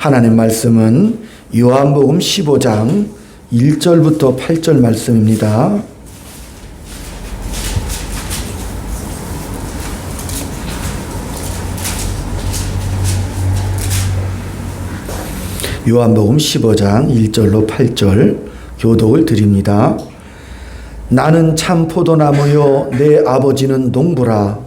하나님 말씀은 요한복음 15장 1절부터 8절 말씀입니다. 요한복음 15장 1절로 8절 교독을 드립니다. 나는 참 포도나무요 내 아버지는 농부라.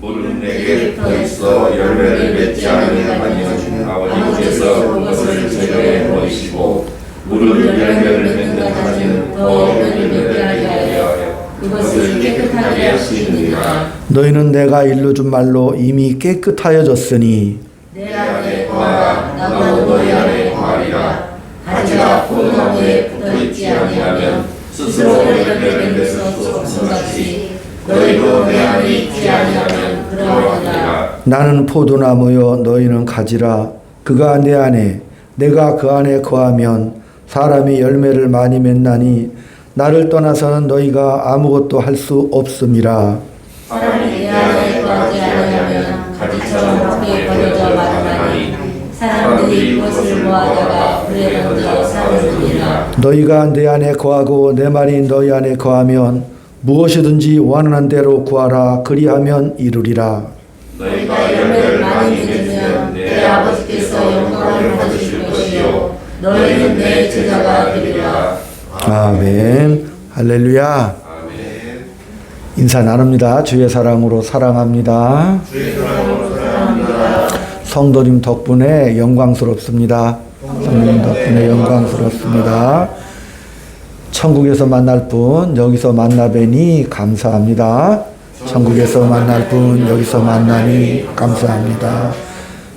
물은 내게 붙어 있어 열매를 맺지 아니하니 아버지께서 그것을 제거해 버리시고 물은 열매를 맺는 가지는 더 열매를 맺게 하여 그것을 깨끗하게 하시느니라. 너희는 내가 일러준 말로 이미 깨끗하여졌으니 내 안에 거하라 나도 너희 안에 거하리라. 가지가 포도나무에 붙어 있지 아니하면 스스로 열매를 맺을 수 없음 같이 너희도 내 안에 있지 아니하면 그러하리라. 나는 포도나무요 너희는 가지라. 그가 내 안에 내가 그 안에 거하면 사람이 열매를 많이 맺나니 나를 떠나서는 너희가 아무것도 할 수 없음이라. 사람이 내 안에 거하지 아니하면 가지처럼 밖에 버려져 마르나니 사람들이 그것을 모아다가 불에 던져 사르느니라. 너희가 내 안에 거하고 내 말이 너희 안에 거하면 무엇이든지 원하는 대로 구하라. 그리하면 이루리라. 너희가 열매를 많이 맺으면 내 아버지께서 영광을 받으실 것이요 너희는 내 제자가 되리라. 아멘. 할렐루야. 아멘. 인사 나눕니다. 주의 사랑으로 사랑합니다. 주의 사랑으로 사랑합니다. 성도님 덕분에 영광스럽습니다. 성도님 덕분에 영광스럽습니다. 천국에서 만날 분 여기서 만나뵈니 감사합니다. 천국에서 만날 분 여기서 만나니 감사합니다.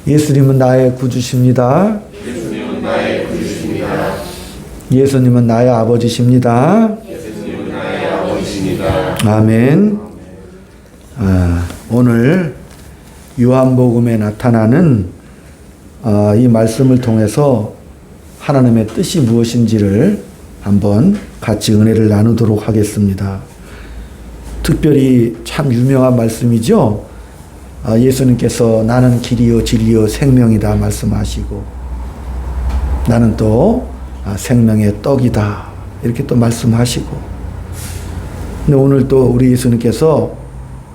예수님은 나의 구주십니다. 예수님은 나의 구주십니다. 예수님은 나의 아버지십니다. 예수님은 나의 아버지십니다. 아멘. 오늘 요한복음에 나타나는 이 말씀을 통해서 하나님의 뜻이 무엇인지를 한번 같이 은혜를 나누도록 하겠습니다. 특별히 참 유명한 말씀이죠. 예수님께서 나는 길이요 진리요 생명이다 말씀하시고 나는 또 생명의 떡이다 이렇게 또 말씀하시고 근데 오늘 또 우리 예수님께서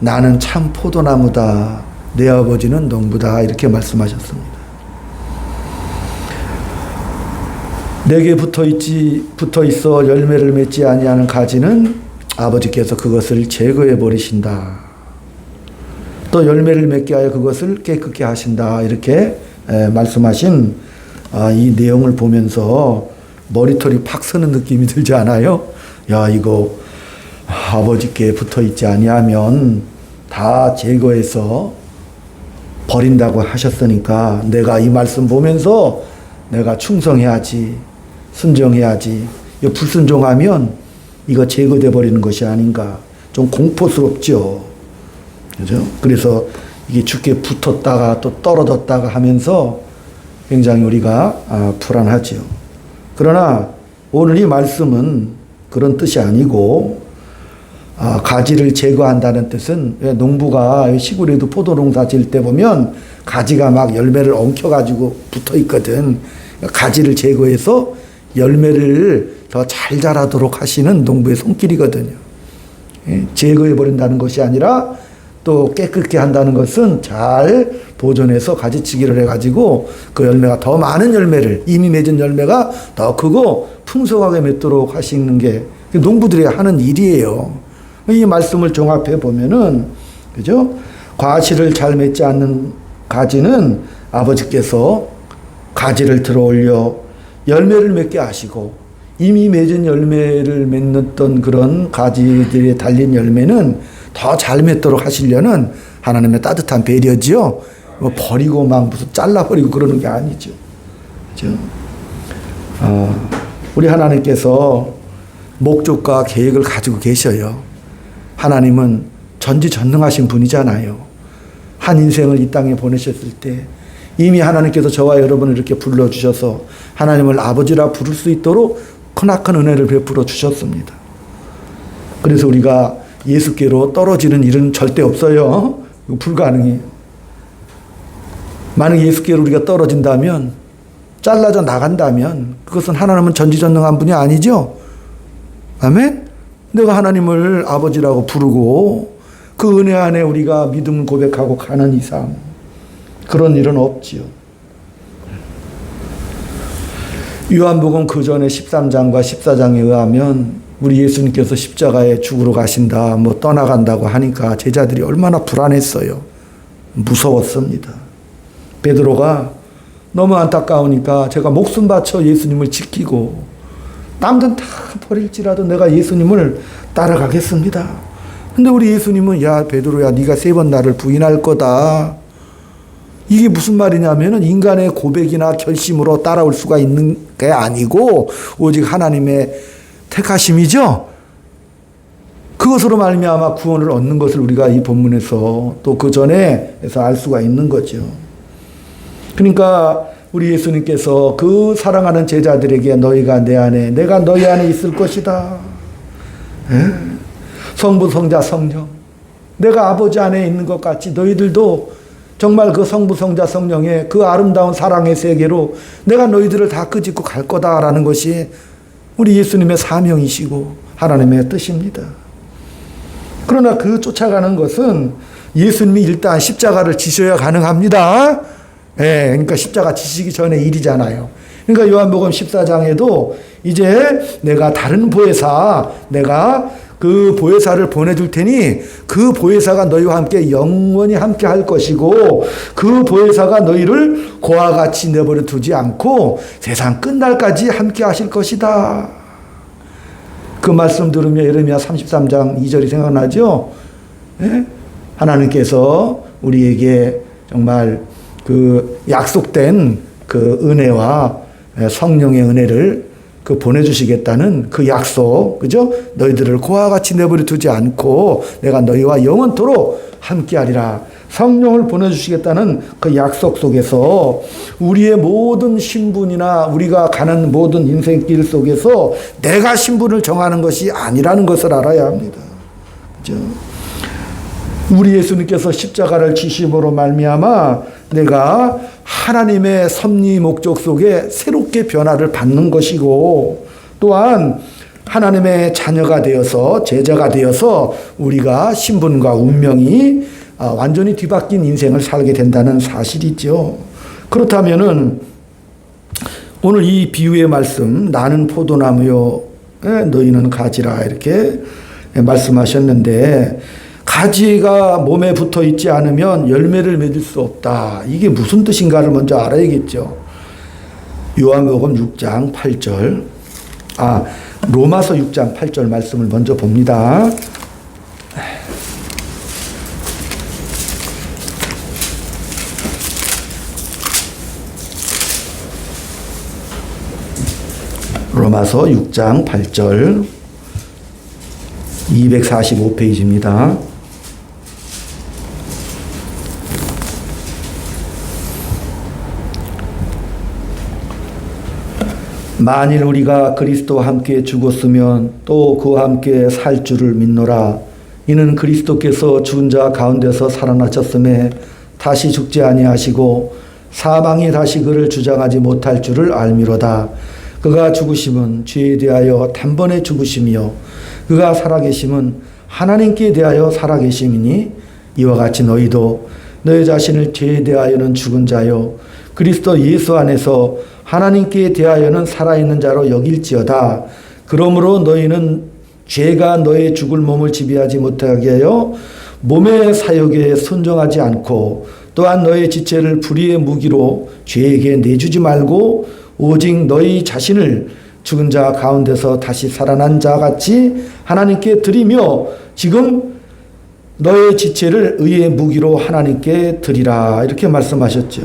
나는 참 포도나무다 내 아버지는 농부다 이렇게 말씀하셨습니다. 내게 붙어 있어 열매를 맺지 아니하는 가지는 아버지께서 그것을 제거해 버리신다. 또 열매를 맺게 하여 그것을 깨끗게 하신다. 이렇게 말씀하신 이 내용을 보면서 머리털이 팍 서는 느낌이 들지 않아요? 야, 이거 아버지께 붙어 있지 아니하면 다 제거해서 버린다고 하셨으니까 내가 이 말씀 보면서 내가 충성해야지, 순종해야지. 이거 불순종하면 이거 제거돼 버리는 것이 아닌가. 좀 공포스럽죠. 그죠? 그래서 이게 죽게 붙었다가 또 떨어졌다가 하면서 굉장히 우리가 불안하죠. 그러나 오늘 이 말씀은 그런 뜻이 아니고 가지를 제거한다는 뜻은 왜 농부가 시골에도 포도농사 지을 때 보면 가지가 막 열매를 엉켜가지고 붙어 있거든. 가지를 제거해서 열매를 더 잘 자라도록 하시는 농부의 손길이거든요. 제거해 버린다는 것이 아니라 또 깨끗게 한다는 것은 잘 보존해서 가지치기를 해가지고 그 열매가 더 많은 열매를 이미 맺은 열매가 더 크고 풍성하게 맺도록 하시는 게 농부들이 하는 일이에요. 이 말씀을 종합해 보면은 그죠? 과실을 잘 맺지 않는 가지는 아버지께서 가지를 들어 올려 열매를 맺게 하시고 이미 맺은 열매를 맺는 그런 가지들에 달린 열매는 더 잘 맺도록 하시려는 하나님의 따뜻한 배려지요. 뭐 버리고 막 무슨 잘라버리고 그러는 게 아니죠. 그죠? 우리 하나님께서 목적과 계획을 가지고 계셔요. 하나님은 전지전능하신 분이잖아요. 한 인생을 이 땅에 보내셨을 때 이미 하나님께서 저와 여러분을 이렇게 불러주셔서 하나님을 아버지라 부를 수 있도록 크나큰 은혜를 베풀어 주셨습니다. 그래서 우리가 예수께로 떨어지는 일은 절대 없어요. 불가능해요. 만약 예수께로 우리가 떨어진다면 잘라져 나간다면 그것은 하나님은 전지전능한 분이 아니죠. 아멘? 내가 하나님을 아버지라고 부르고 그 은혜 안에 우리가 믿음을 고백하고 가는 이상 그런 일은 없지요. 요한복음 그 전에 13장과 14장에 의하면 우리 예수님께서 십자가에 죽으러 가신다, 뭐 떠나간다고 하니까 제자들이 얼마나 불안했어요. 무서웠습니다. 베드로가 너무 안타까우니까 제가 목숨 바쳐 예수님을 지키고 남들 다 버릴지라도 내가 예수님을 따라가겠습니다. 근데 우리 예수님은 야 베드로야 네가 3번 나를 부인할 거다. 이게 무슨 말이냐면은 인간의 고백이나 결심으로 따라올 수가 있는 게 아니고 오직 하나님의 택하심이죠. 그것으로 말미암아 구원을 얻는 것을 우리가 이 본문에서 또 그 전에서 알 수가 있는 거죠. 그러니까 우리 예수님께서 그 사랑하는 제자들에게 너희가 내 안에 내가 너희 안에 있을 것이다. 성부 성자 성령 내가 아버지 안에 있는 것 같이 너희들도 정말 그 성부 성자 성령의 그 아름다운 사랑의 세계로 내가 너희들을 다 끄집고 갈 거다라는 것이 우리 예수님의 사명이시고 하나님의 뜻입니다. 그러나 그 쫓아가는 것은 예수님이 일단 십자가를 지셔야 가능합니다. 그러니까 십자가 지시기 전의 일이잖아요. 그러니까 요한복음 14장에도 이제 내가 다른 보혜사, 내가 그 보혜사를 보내줄 테니 그 보혜사가 너희와 함께 영원히 함께 할 것이고 그 보혜사가 너희를 고와 같이 내버려 두지 않고 세상 끝날까지 함께 하실 것이다. 그 말씀 들으며 예레미야 33장 2절이 생각나죠? 하나님께서 우리에게 정말 그 약속된 그 은혜와 성령의 은혜를 그 보내주시겠다는 그 약속, 그죠? 너희들을 고와 같이 내버려 두지 않고 내가 너희와 영원토록 함께하리라. 성령을 보내주시겠다는 그 약속 속에서 우리의 모든 신분이나 우리가 가는 모든 인생길 속에서 내가 신분을 정하는 것이 아니라는 것을 알아야 합니다. 그죠? 우리 예수님께서 십자가를 지심으로 말미암아 내가 하나님의 섭리 목적 속에 새롭게 변화를 받는 것이고 또한 하나님의 자녀가 되어서 제자가 되어서 우리가 신분과 운명이 완전히 뒤바뀐 인생을 살게 된다는 사실이죠. 그렇다면은 오늘 이 비유의 말씀 나는 포도나무요 너희는 가지라 이렇게 말씀하셨는데 가지가 몸에 붙어 있지 않으면 열매를 맺을 수 없다. 이게 무슨 뜻인가를 먼저 알아야겠죠. 요한복음 6장 8절. 로마서 6장 8절 말씀을 먼저 봅니다. 로마서 6장 8절 245페이지입니다. 만일 우리가 그리스도와 함께 죽었으면 또 그와 함께 살 줄을 믿노라. 이는 그리스도께서 죽은 자 가운데서 살아나셨음에 다시 죽지 아니하시고 사망이 다시 그를 주장하지 못할 줄을 알미로다. 그가 죽으심은 죄에 대하여 단번에 죽으심이요 그가 살아계심은 하나님께 대하여 살아계심이니 이와 같이 너희도 너희 자신을 죄에 대하여는 죽은 자요 그리스도 예수 안에서 하나님께 대하여는 살아있는 자로 여길지어다. 그러므로 너희는 죄가 너의 죽을 몸을 지배하지 못하게 하여 몸의 사욕에 순종하지 않고 또한 너의 지체를 불의의 무기로 죄에게 내주지 말고 오직 너희 자신을 죽은 자 가운데서 다시 살아난 자 같이 하나님께 드리며 지금 너의 지체를 의의 무기로 하나님께 드리라. 이렇게 말씀하셨죠.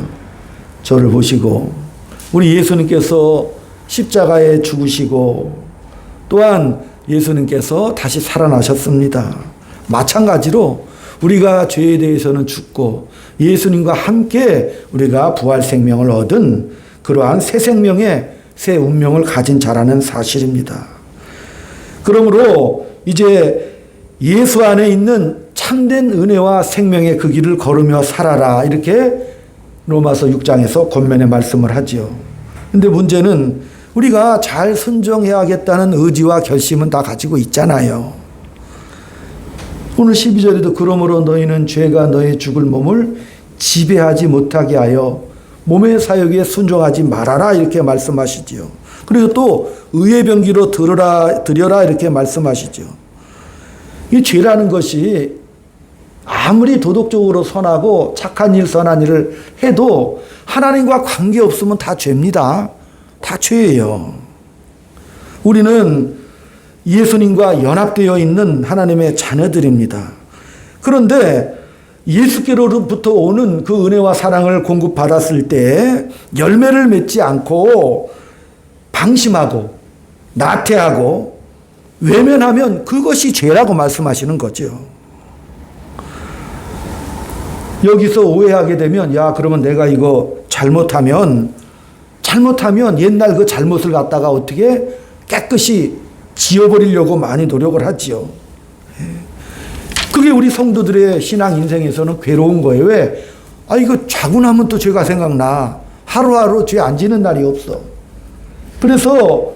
저를 보시고 우리 예수님께서 십자가에 죽으시고 또한 예수님께서 다시 살아나셨습니다. 마찬가지로 우리가 죄에 대해서는 죽고 예수님과 함께 우리가 부활 생명을 얻은 그러한 새 생명의 새 운명을 가진 자라는 사실입니다. 그러므로 이제 예수 안에 있는 참된 은혜와 생명의 그 길을 걸으며 살아라. 이렇게 로마서 6장에서 권면의 말씀을 하지요. 근데 문제는 우리가 잘 순종해야겠다는 의지와 결심은 다 가지고 있잖아요. 오늘 12절에도 그러므로 너희는 죄가 너희 죽을 몸을 지배하지 못하게 하여 몸의 사욕에 순종하지 말아라 이렇게 말씀하시지요. 그리고 또 의의 병기로 드려라 이렇게 말씀하시죠. 이 죄라는 것이 아무리 도덕적으로 선하고 착한 일 선한 일을 해도 하나님과 관계없으면 다 죄입니다. 다 죄예요. 우리는 예수님과 연합되어 있는 하나님의 자녀들입니다. 그런데 예수께로부터 오는 그 은혜와 사랑을 공급받았을 때 열매를 맺지 않고 방심하고 나태하고 외면하면 그것이 죄라고 말씀하시는 거죠. 여기서 오해하게 되면 야 그러면 내가 이거 잘못하면 옛날 그 잘못을 갖다가 어떻게 깨끗이 지워버리려고 많이 노력을 하지요. 그게 우리 성도들의 신앙 인생에서는 괴로운 거예요. 왜? 이거 자고 나면 또 죄가 생각나. 하루하루 죄 안 지는 날이 없어. 그래서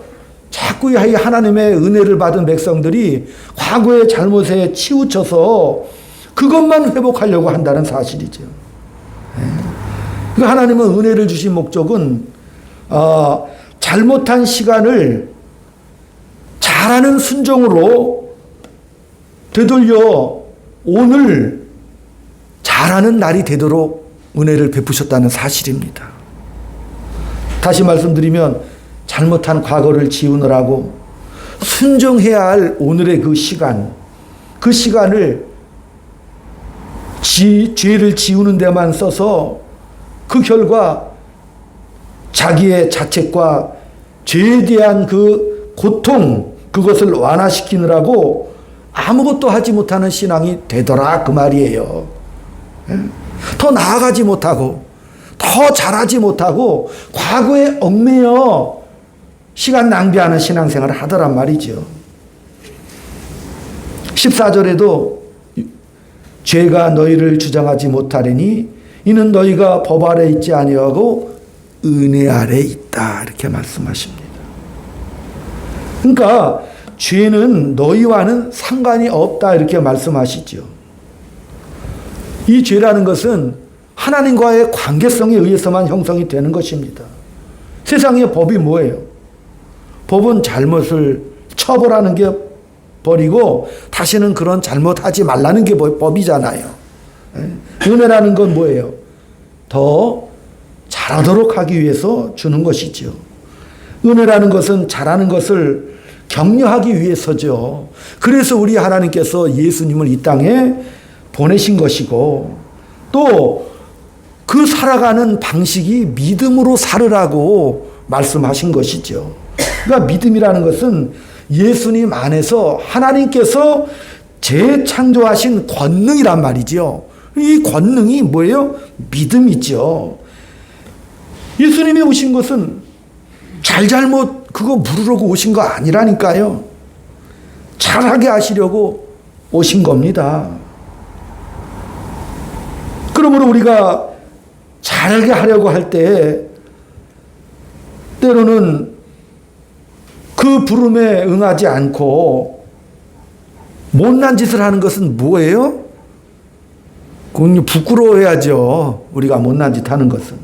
자꾸 하나님의 은혜를 받은 백성들이 과거의 잘못에 치우쳐서 그것만 회복하려고 한다는 사실이죠. 그러니까 하나님은 은혜를 주신 목적은 잘못한 시간을 잘하는 순종으로 되돌려 오늘 잘하는 날이 되도록 은혜를 베푸셨다는 사실입니다. 다시 말씀드리면 잘못한 과거를 지우느라고 순종해야 할 오늘의 그 시간을 죄를 지우는 데만 써서 그 결과 자기의 자책과 죄에 대한 그 고통 그것을 완화시키느라고 아무것도 하지 못하는 신앙이 되더라 그 말이에요. 더 나아가지 못하고 더 잘하지 못하고 과거에 얽매여 시간 낭비하는 신앙생활을 하더란 말이죠. 14절에도 죄가 너희를 주장하지 못하리니 이는 너희가 법 아래 있지 아니하고 은혜 아래 있다 이렇게 말씀하십니다. 그러니까 죄는 너희와는 상관이 없다 이렇게 말씀하시죠. 이 죄라는 것은 하나님과의 관계성에 의해서만 형성이 되는 것입니다. 세상의 법이 뭐예요? 법은 잘못을 처벌하는 게 버리고 다시는 그런 잘못하지 말라는 게 법이잖아요. 은혜라는 건 뭐예요? 더 잘하도록 하기 위해서 주는 것이죠. 은혜라는 것은 잘하는 것을 격려하기 위해서죠. 그래서 우리 하나님께서 예수님을 이 땅에 보내신 것이고 또 그 살아가는 방식이 믿음으로 살으라고 말씀하신 것이죠. 그러니까 믿음이라는 것은 예수님 안에서 하나님께서 재창조하신 권능이란 말이죠. 이 권능이 뭐예요? 믿음이죠. 예수님이 오신 것은 잘잘못 그거 물으려고 오신 거 아니라니까요. 잘하게 하시려고 오신 겁니다. 그러므로 우리가 잘하게 하려고 할 때 때로는 그 부름에 응하지 않고 못난 짓을 하는 것은 뭐예요? 그건 부끄러워해야죠. 우리가 못난 짓 하는 것은.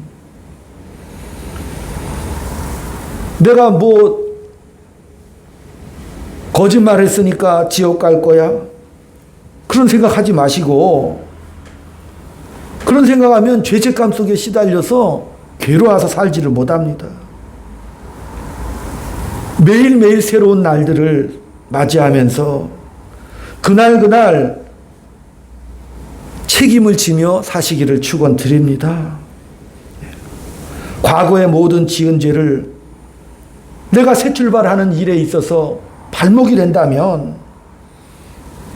내가 거짓말 했으니까 지옥 갈 거야. 그런 생각하지 마시고 그런 생각하면 죄책감 속에 시달려서 괴로워서 살지를 못합니다. 매일매일 새로운 날들을 맞이하면서 그날 책임을 지며 사시기를 축원드립니다. 과거의 모든 지은 죄를 내가 새 출발하는 일에 있어서 발목이 된다면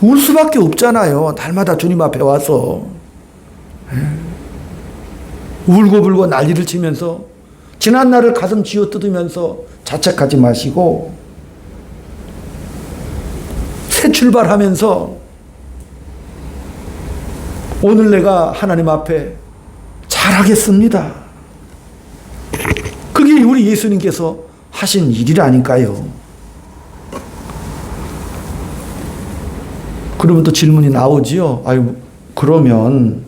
울 수밖에 없잖아요. 날마다 주님 앞에 와서 울고불고 난리를 치면서 지난 날을 가슴 쥐어 뜯으면서 자책하지 마시고 새 출발하면서 오늘 내가 하나님 앞에 잘하겠습니다. 그게 이게 우리 예수님께서 하신 일이라니까요. 그러면 또 질문이 나오지요. 아유, 그러면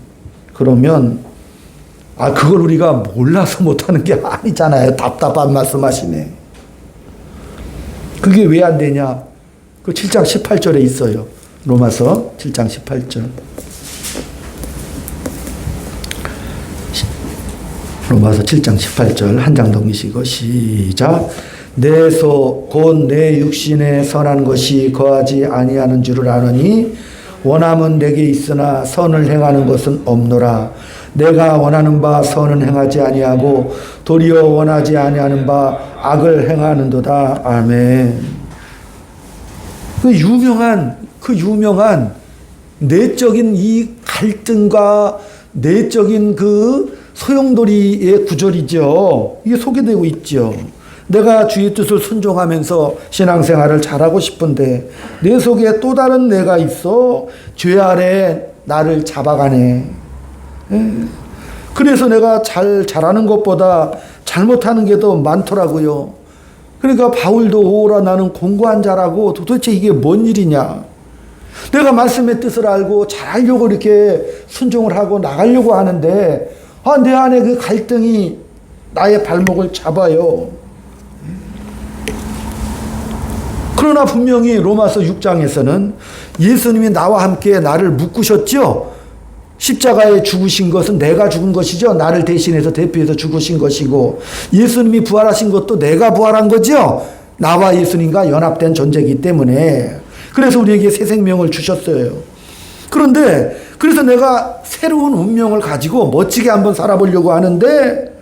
그걸 우리가 몰라서 못하는 게 아니잖아요. 답답한 말씀하시네. 그게 왜 안 되냐? 그 7장 18절에 있어요. 로마서 7장 18절. 로마서 7장 18절 한 장 넘기시고 시작. 내 소 곧 내 육신에 선한 것이 거하지 아니하는 줄을 아노니 원함은 내게 있으나 선을 행하는 것은 없노라. 내가 원하는 바 선은 행하지 아니하고 도리어 원하지 아니하는 바 악을 행하는도다. 아멘. 그 유명한 내적인 이 갈등과 내적인 그 소용돌이의 구절이죠. 이게 소개되고 있죠. 내가 주의 뜻을 순종하면서 신앙생활을 잘하고 싶은데 내 속에 또 다른 내가 있어 죄 아래 나를 잡아가네. 그래서 내가 잘하는 것보다 잘못하는 게 더 많더라고요. 그러니까 바울도 오라 나는 공고한 자라고 도대체 이게 뭔 일이냐. 내가 말씀의 뜻을 알고 잘하려고 이렇게 순종을 하고 나가려고 하는데 내 안에 그 갈등이 나의 발목을 잡아요. 그러나 분명히 로마서 6장에서는 예수님이 나와 함께 나를 묶으셨죠. 십자가에 죽으신 것은 내가 죽은 것이죠. 나를 대신해서 대표해서 죽으신 것이고 예수님이 부활하신 것도 내가 부활한 거죠. 나와 예수님과 연합된 존재이기 때문에 그래서 우리에게 새 생명을 주셨어요. 그런데 그래서 내가 새로운 운명을 가지고 멋지게 한번 살아보려고 하는데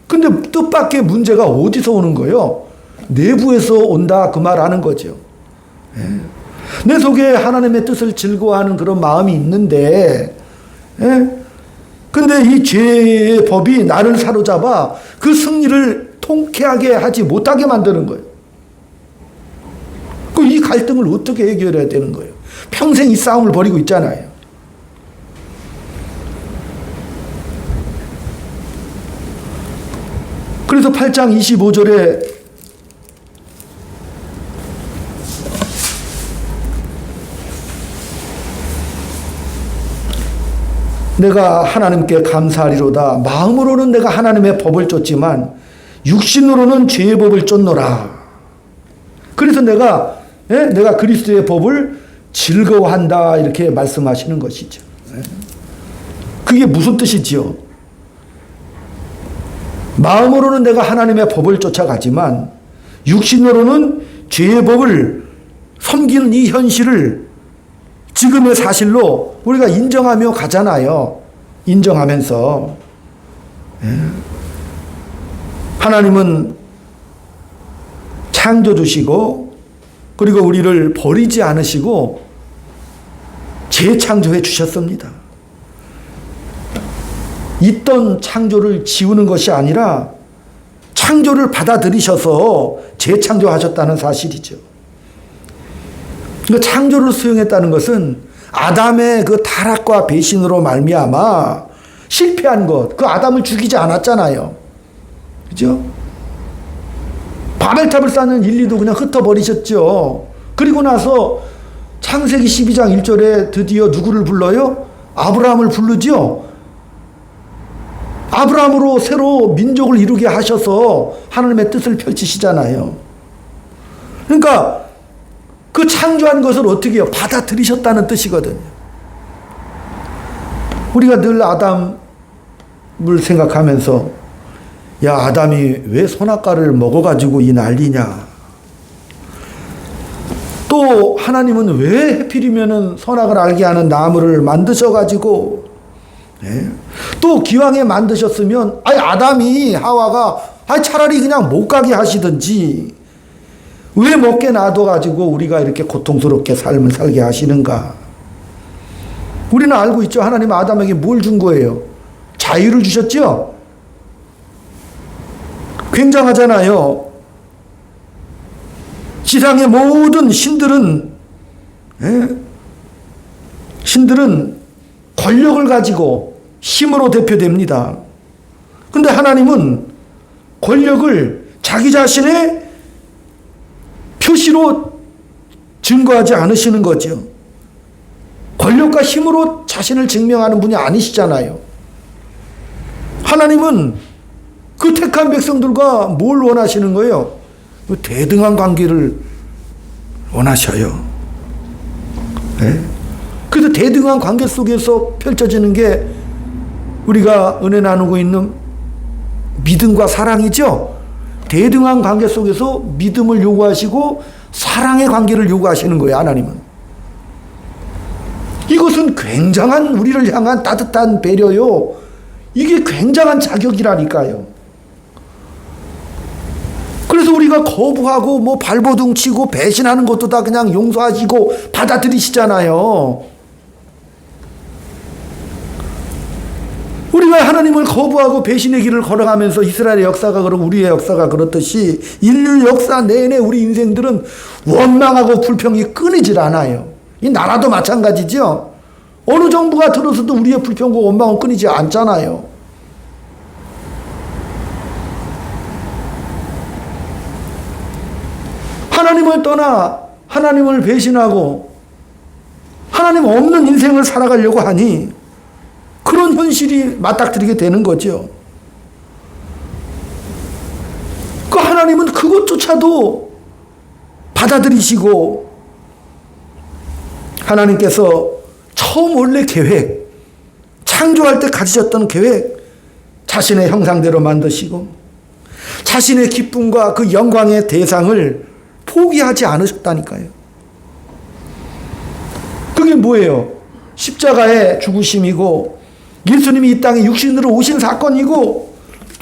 근데 뜻밖의 문제가 어디서 오는 거예요? 내부에서 온다 그 말 하는 거죠. 내 속에 하나님의 뜻을 즐거워하는 그런 마음이 있는데 근데 이 죄의 법이 나를 사로잡아 그 승리를 통쾌하게 하지 못하게 만드는 거예요. 이 갈등을 어떻게 해결해야 되는 거예요? 평생 이 싸움을 벌이고 있잖아요. 그래서 8장 25절에 내가 하나님께 감사하리로다. 마음으로는 내가 하나님의 법을 쫓지만 육신으로는 죄의 법을 쫓노라. 그래서 내가 그리스도의 법을 즐거워한다 이렇게 말씀하시는 것이죠. 그게 무슨 뜻이지요? 마음으로는 내가 하나님의 법을 쫓아가지만 육신으로는 죄의 법을 섬기는 이 현실을 지금의 사실로 우리가 인정하며 가잖아요. 인정하면서 하나님은 창조주시고 그리고 우리를 버리지 않으시고 재창조해 주셨습니다. 있던 창조를 지우는 것이 아니라 창조를 받아들이셔서 재창조하셨다는 사실이죠. 그 창조를 수용했다는 것은 아담의 그 타락과 배신으로 말미암아 실패한 것, 그 아담을 죽이지 않았잖아요. 그죠? 바벨탑을 쌓는 인리도 그냥 흩어버리셨죠. 그리고 나서 창세기 12장 1절에 드디어 누구를 불러요? 아브라함을 부르죠. 아브라함으로 새로 민족을 이루게 하셔서 하나님의 뜻을 펼치시잖아요. 그러니까 그 창조한 것을 어떻게 해요? 받아들이셨다는 뜻이거든요. 우리가 늘 아담을 생각하면서 야, 아담이 왜 선악과를 먹어가지고 이 난리냐. 또 하나님은 왜 하필이면 선악을 알게 하는 나무를 만드셔가지고 또 기왕에 만드셨으면 아담이 하와가 차라리 그냥 못 가게 하시든지 왜 먹게 놔둬가지고 우리가 이렇게 고통스럽게 삶을 살게 하시는가. 우리는 알고 있죠. 하나님 아담에게 뭘 준 거예요? 자유를 주셨죠. 굉장하잖아요. 지상의 모든 신들은 권력을 가지고 힘으로 대표됩니다. 근데 하나님은 권력을 자기 자신의 표시로 증거하지 않으시는 거죠. 권력과 힘으로 자신을 증명하는 분이 아니시잖아요. 하나님은 그 택한 백성들과 뭘 원하시는 거예요? 대등한 관계를 원하셔요. 네? 그래서 대등한 관계 속에서 펼쳐지는 게 우리가 은혜 나누고 있는 믿음과 사랑이죠. 대등한 관계 속에서 믿음을 요구하시고 사랑의 관계를 요구하시는 거예요, 하나님은. 이것은 굉장한 우리를 향한 따뜻한 배려요. 이게 굉장한 자격이라니까요. 그래서 우리가 거부하고 뭐 발버둥 치고 배신하는 것도 다 그냥 용서하시고 받아들이시잖아요. 우리가 하나님을 거부하고 배신의 길을 걸어가면서 이스라엘의 역사가 그렇고 우리의 역사가 그렇듯이 인류 역사 내내 우리 인생들은 원망하고 불평이 끊이질 않아요. 이 나라도 마찬가지죠. 어느 정부가 들어서도 우리의 불평과 원망은 끊이지 않잖아요. 하나님을 떠나 하나님을 배신하고 하나님 없는 인생을 살아가려고 하니 그런 현실이 맞닥뜨리게 되는 거죠. 그 하나님은 그것조차도 받아들이시고 하나님께서 처음 원래 계획, 창조할 때 가지셨던 계획 자신의 형상대로 만드시고 자신의 기쁨과 그 영광의 대상을 포기하지 않으셨다니까요. 그게 뭐예요? 십자가의 죽으심이고 예수님이 이 땅에 육신으로 오신 사건이고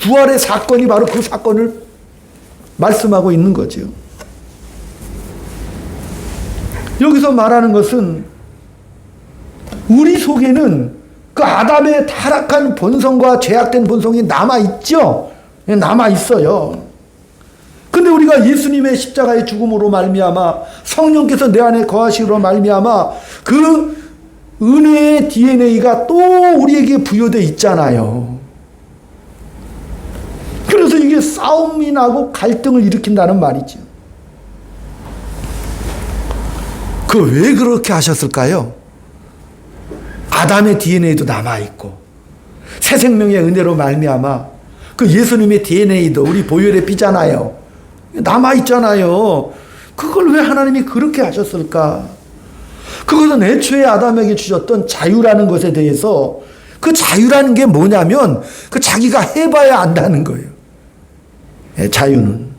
부활의 사건이 바로 그 사건을 말씀하고 있는 거죠. 여기서 말하는 것은 우리 속에는 그 아담의 타락한 본성과 죄악된 본성이 남아있죠. 남아있어요. 근데 우리가 예수님의 십자가의 죽음으로 말미암아 성령께서 내 안에 거하시로 말미암아 그 은혜의 DNA가 또 우리에게 부여되어 있잖아요. 그래서 이게 싸움이 나고 갈등을 일으킨다는 말이죠. 그 왜 그렇게 하셨을까요? 아담의 DNA도 남아있고 새 생명의 은혜로 말미암아 그 예수님의 DNA도 우리 보혈의 피잖아요. 남아있잖아요. 그걸 왜 하나님이 그렇게 하셨을까? 그것은 애초에 아담에게 주셨던 자유라는 것에 대해서 그 자유라는 게 뭐냐면 그 자기가 해봐야 안다는 거예요. 자유는.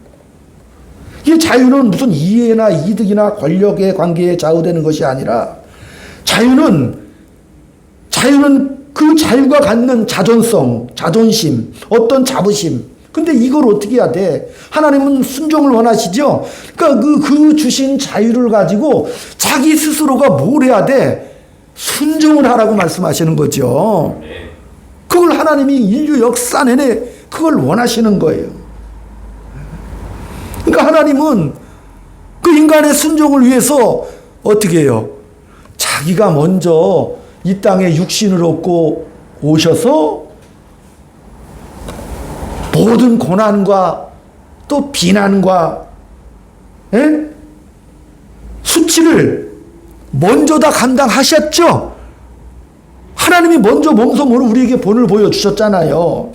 이 자유는 무슨 이해나 이득이나 권력의 관계에 좌우되는 것이 아니라 자유는 그 자유가 갖는 자존성, 자존심, 어떤 자부심. 근데 이걸 어떻게 해야 돼? 하나님은 순종을 원하시죠? 그러니까 그 주신 자유를 가지고 자기 스스로가 뭘 해야 돼? 순종을 하라고 말씀하시는 거죠. 그걸 하나님이 인류 역사 내내 그걸 원하시는 거예요. 그러니까 하나님은 그 인간의 순종을 위해서 어떻게 해요? 자기가 먼저 이 땅에 육신을 얻고 오셔서 모든 고난과 또 비난과 수치를 먼저 다 감당하셨죠. 하나님이 먼저 몸소모로 우리에게 본을 보여주셨잖아요.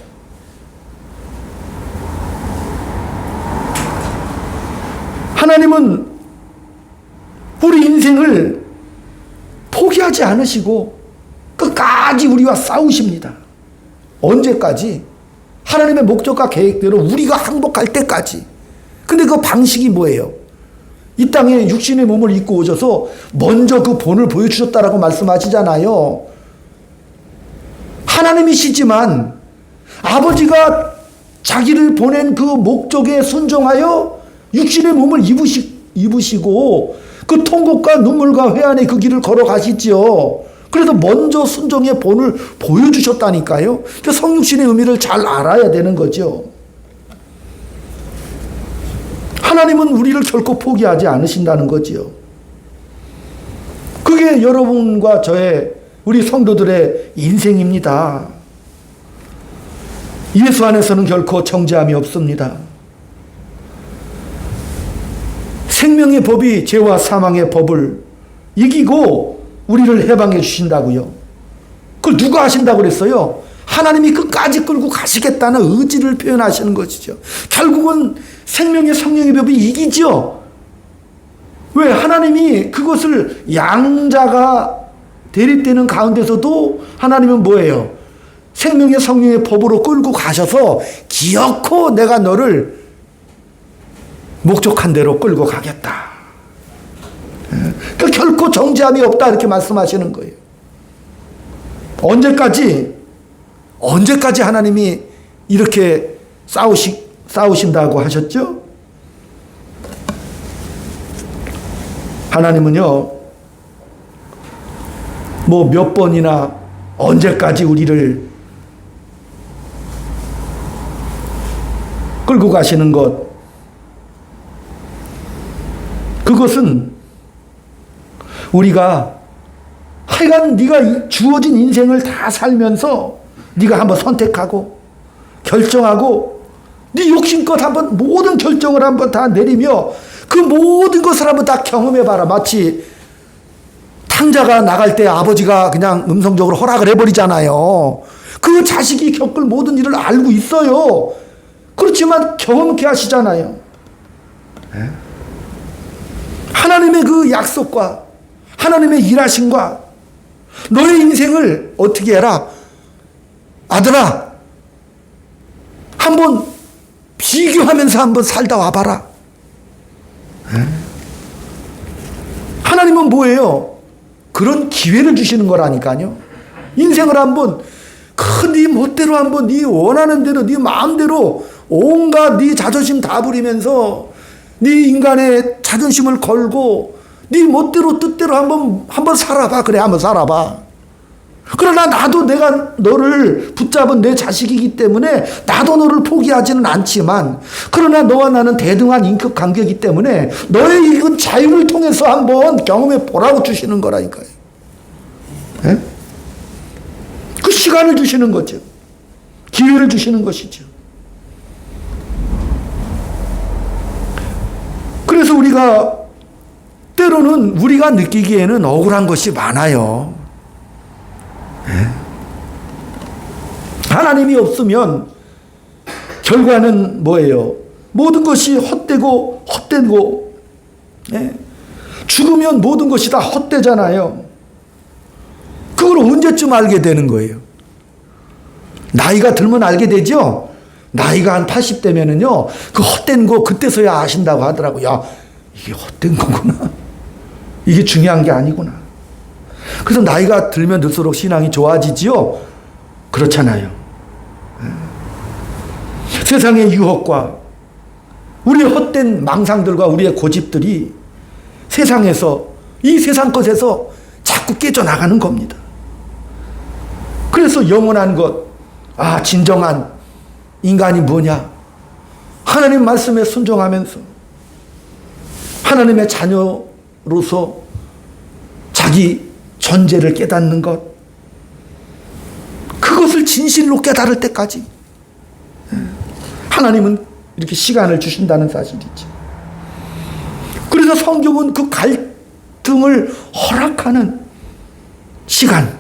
하나님은 우리 인생을 포기하지 않으시고 끝까지 우리와 싸우십니다. 언제까지? 하나님의 목적과 계획대로 우리가 항복할 때까지. 근데 그 방식이 뭐예요? 이 땅에 육신의 몸을 입고 오셔서 먼저 그 본을 보여주셨다라고 말씀하시잖아요. 하나님이시지만 아버지가 자기를 보낸 그 목적에 순종하여 육신의 몸을 입으시고 그 통곡과 눈물과 회한의 그 길을 걸어가시죠. 그래서 먼저 순종의 본을 보여주셨다니까요. 그러니까 성육신의 의미를 잘 알아야 되는 거죠. 하나님은 우리를 결코 포기하지 않으신다는 거지요. 그게 여러분과 저의 우리 성도들의 인생입니다. 예수 안에서는 결코 정죄함이 없습니다. 생명의 법이 죄와 사망의 법을 이기고 우리를 해방해 주신다고요. 그걸 누가 하신다고 그랬어요? 하나님이 끝까지 끌고 가시겠다는 의지를 표현하시는 것이죠. 결국은 생명의 성령의 법이 이기죠. 왜? 하나님이 그것을 양자가 대립되는 가운데서도 하나님은 뭐예요? 생명의 성령의 법으로 끌고 가셔서 기어코 내가 너를 목적한 대로 끌고 가겠다. 그러니까 결코 정죄함이 없다 이렇게 말씀하시는 거예요. 언제까지 하나님이 이렇게 싸우신다고 하셨죠? 하나님은요, 뭐 몇 번이나 언제까지 우리를 끌고 가시는 것, 그것은 우리가 하여간 네가 주어진 인생을 다 살면서 네가 한번 선택하고 결정하고 네 욕심껏 한번 모든 결정을 한번 다 내리며 그 모든 것을 한번 다 경험해봐라. 마치 탕자가 나갈 때 아버지가 그냥 음성적으로 허락을 해버리잖아요. 그 자식이 겪을 모든 일을 알고 있어요. 그렇지만 경험케 하시잖아요. 하나님의 그 약속과 하나님의 일하심과 너의 인생을 어떻게 해라? 아들아, 한번 비교하면서 한번 살다 와봐라. 하나님은 뭐예요? 그런 기회를 주시는 거라니까요. 인생을 한번 네 멋대로 한번 네 원하는 대로 네 마음대로 온갖 네 자존심 다 부리면서 네 인간의 자존심을 걸고 네 멋대로 뜻대로 한번 살아봐. 그래, 한번 살아봐. 그러나 나도 내가 너를 붙잡은 내 자식이기 때문에 나도 너를 포기하지는 않지만, 그러나 너와 나는 대등한 인격 관계이기 때문에 너의 이건 자유를 통해서 한번 경험해 보라고 주시는 거라니까요. 네? 그 시간을 주시는 거죠. 기회를 주시는 것이죠. 그래서 우리가 때로는 우리가 느끼기에는 억울한 것이 많아요. 하나님이 없으면 결과는 뭐예요? 모든 것이 헛되고 죽으면 모든 것이 다 헛되잖아요. 그걸 언제쯤 알게 되는 거예요? 나이가 들면 알게 되죠? 나이가 한 80대면은요, 그 헛된 거 그때서야 아신다고 하더라고요. 야, 이게 헛된 거구나. 이게 중요한 게 아니구나. 그래서 나이가 들면 들수록 신앙이 좋아지지요? 그렇잖아요. 세상의 유혹과 우리의 헛된 망상들과 우리의 고집들이 세상에서, 이 세상 것에서 자꾸 깨져나가는 겁니다. 그래서 영원한 것, 진정한 인간이 뭐냐? 하나님 말씀에 순종하면서 하나님의 자녀로서 자기 존재를 깨닫는 것, 그것을 진실로 깨달을 때까지 하나님은 이렇게 시간을 주신다는 사실이죠. 그래서 성경은 그 갈등을 허락하는 시간,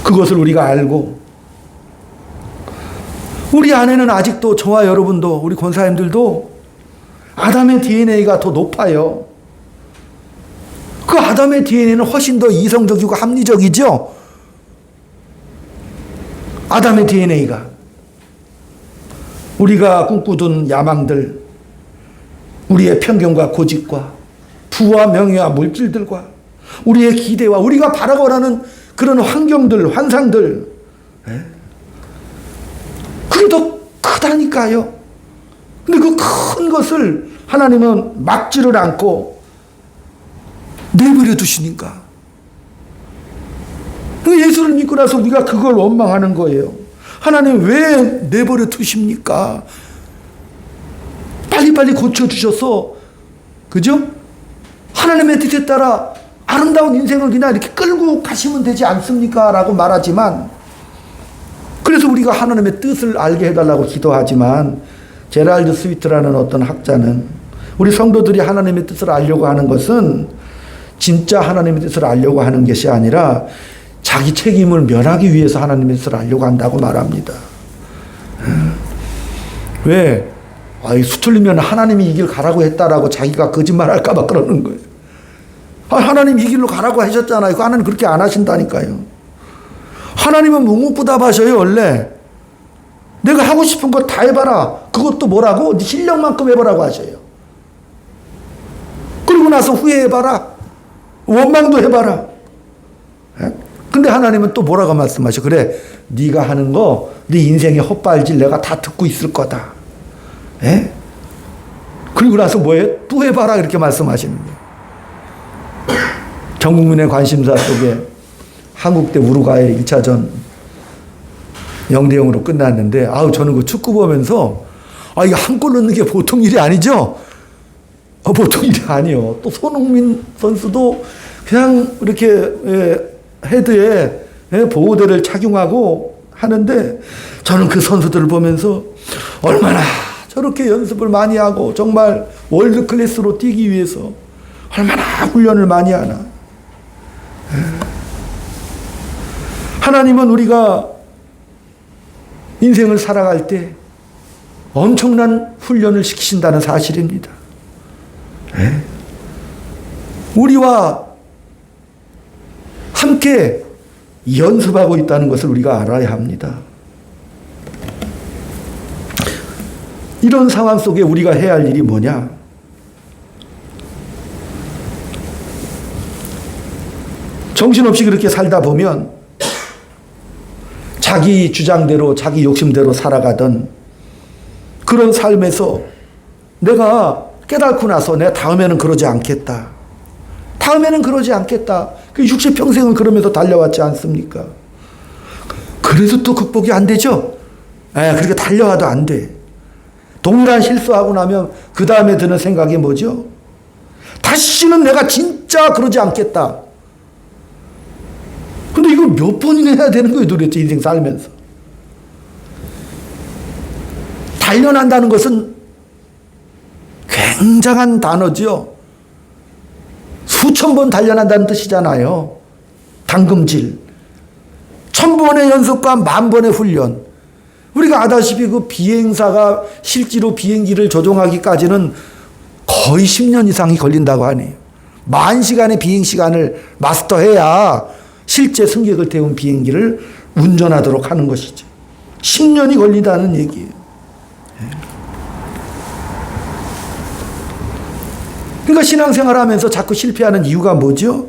그것을 우리가 알고, 우리 안에는 아직도 저와 여러분도, 우리 권사님들도 아담의 DNA가 더 높아요. 그 아담의 DNA는 훨씬 더 이성적이고 합리적이죠. 아담의 DNA가 우리가 꿈꾸던 야망들, 우리의 편견과 고집과 부와 명예와 물질들과 우리의 기대와 우리가 바라고라는 그런 환경들, 환상들, 그게 더 크다니까요. 근데 그 큰 것을 하나님은 막지를 않고 내버려 두시니까, 예수를 믿고 나서 우리가 그걸 원망하는 거예요. 하나님 왜 내버려 두십니까? 빨리빨리 고쳐주셔서, 그죠? 하나님의 뜻에 따라 아름다운 인생을 그냥 이렇게 끌고 가시면 되지 않습니까? 라고 말하지만, 그래서 우리가 하나님의 뜻을 알게 해달라고 기도하지만, 제랄드 스위트라는 어떤 학자는 우리 성도들이 하나님의 뜻을 알려고 하는 것은 진짜 하나님의 뜻을 알려고 하는 것이 아니라 자기 책임을 면하기 위해서 하나님의 뜻을 알려고 한다고 말합니다. 왜? 수틀리면 하나님이 이 길 가라고 했다라고 자기가 거짓말 할까봐 그러는 거예요. 하나님 이 길로 가라고 하셨잖아요. 하나님 그렇게 안 하신다니까요. 하나님은 묵묵부답하셔요. 원래 내가 하고 싶은 거 다 해봐라. 그것도 뭐라고? 네 실력만큼 해보라고 하셔요. 그러고 나서 후회해봐라. 원망도 해봐라. 근데 하나님은 또 뭐라고 말씀하셔? 그래, 네가 하는 거, 네 인생의 헛발질 내가 다 듣고 있을 거다. 그리고 나서 뭐예요? 또 해봐라 이렇게 말씀하시는 거예요. 전 국민의 관심사 속에 한국대 우루과이 1차전 0대0으로 끝났는데, 저는 그 축구 보면서 이거 한 골 넣는 게 보통 일이 아니죠? 보통 일이 아니요. 또 손흥민 선수도 그냥 이렇게 헤드에 보호대를 착용하고 하는데, 저는 그 선수들을 보면서 얼마나 저렇게 연습을 많이 하고 정말 월드 클래스로 뛰기 위해서 얼마나 훈련을 많이 하나. 하나님은 우리가 인생을 살아갈 때 엄청난 훈련을 시키신다는 사실입니다. 우리와 함께 연습하고 있다는 것을 우리가 알아야 합니다. 이런 상황 속에 우리가 해야 할 일이 뭐냐? 정신없이 그렇게 살다 보면 자기 주장대로, 자기 욕심대로 살아가던 그런 삶에서 내가 깨닫고 나서 내가 다음에는 그러지 않겠다. 다음에는 그러지 않겠다. 그 60평생을 그러면서 달려왔지 않습니까? 그래서 또 극복이 안 되죠? 그렇게 달려와도 안 돼. 동일한 실수하고 나면 그 다음에 드는 생각이 뭐죠? 다시는 내가 진짜 그러지 않겠다. 근데 이걸 몇 번이나 해야 되는 거예요, 도대체 인생 살면서. 단련한다는 것은 굉장한 단어죠. 수천 번 단련한다는 뜻이잖아요. 당금질. 1000번의 연습과 10,000번의 훈련. 우리가 아다시피 그 비행사가 실제로 비행기를 조종하기까지는 거의 10년 이상이 걸린다고 하네요. 10,000시간의 비행시간을 마스터해야 실제 승객을 태운 비행기를 운전하도록 하는 것이죠. 10년이 걸린다는 얘기예요. 그러니까 신앙생활 하면서 자꾸 실패하는 이유가 뭐죠?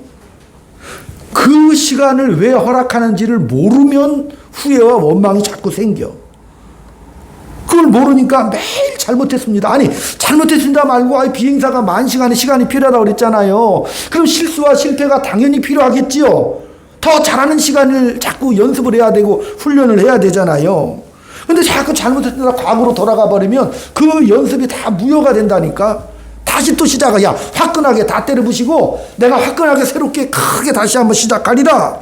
그 시간을 왜 허락하는지를 모르면 후회와 원망이 자꾸 생겨. 그걸 모르니까 매일 잘못했습니다. 아니, 잘못했습니다 말고 비행사가 10,000시간의 시간이 필요하다고 그랬잖아요. 그럼 실수와 실패가 당연히 필요하겠지요. 더 잘하는 시간을 자꾸 연습을 해야 되고 훈련을 해야 되잖아요. 근데 자꾸 잘못했다 과거로 돌아가 버리면 그 연습이 다 무효가 된다니까. 다시 또 시작을, 화끈하게 다 때려 부시고 내가 화끈하게 새롭게 크게 다시 한번 시작하리라.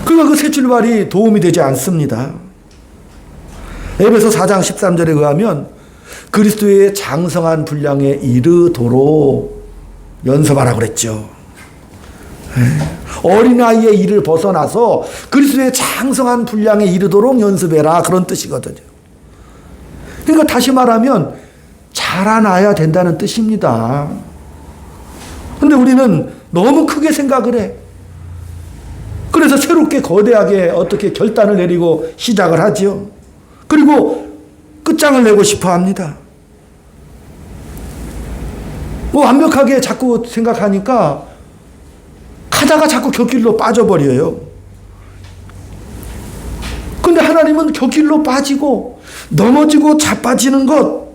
그러니까 그 새 출발이 도움이 되지 않습니다. 에베소 4장 13절에 의하면 그리스도의 장성한 분량에 이르도록 연습하라고 그랬죠. 어린아이의 일을 벗어나서 그리스도의 장성한 분량에 이르도록 연습해라, 그런 뜻이거든요. 그러니까 다시 말하면 자라나야 된다는 뜻입니다. 근데 우리는 너무 크게 생각을 해. 그래서 새롭게 거대하게 어떻게 결단을 내리고 시작을 하죠. 그리고 끝장을 내고 싶어 합니다. 완벽하게 자꾸 생각하니까 가다가 자꾸 곁길로 빠져버려요. 근데 하나님은 곁길로 빠지고 넘어지고 자빠지는 것,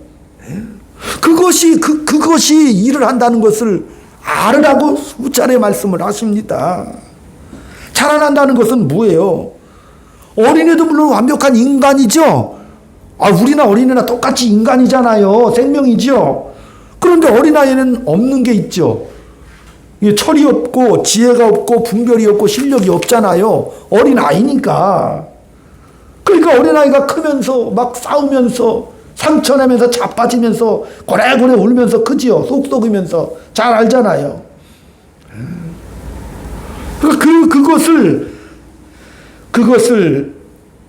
그것이 일을 한다는 것을 알으라고 수차례 말씀을 하십니다. 자라난다는 것은 뭐예요? 어린애도 물론 완벽한 인간이죠. 우리나 어린애나 똑같이 인간이잖아요. 생명이죠. 그런데 어린아이는 없는 게 있죠. 철이 없고 지혜가 없고 분별이 없고 실력이 없잖아요. 어린아이니까. 그러니까 어린아이가 크면서 막 싸우면서 상처내면서 자빠지면서 고래고래 울면서 크지요. 속 썩으면서. 잘 알잖아요. 그것을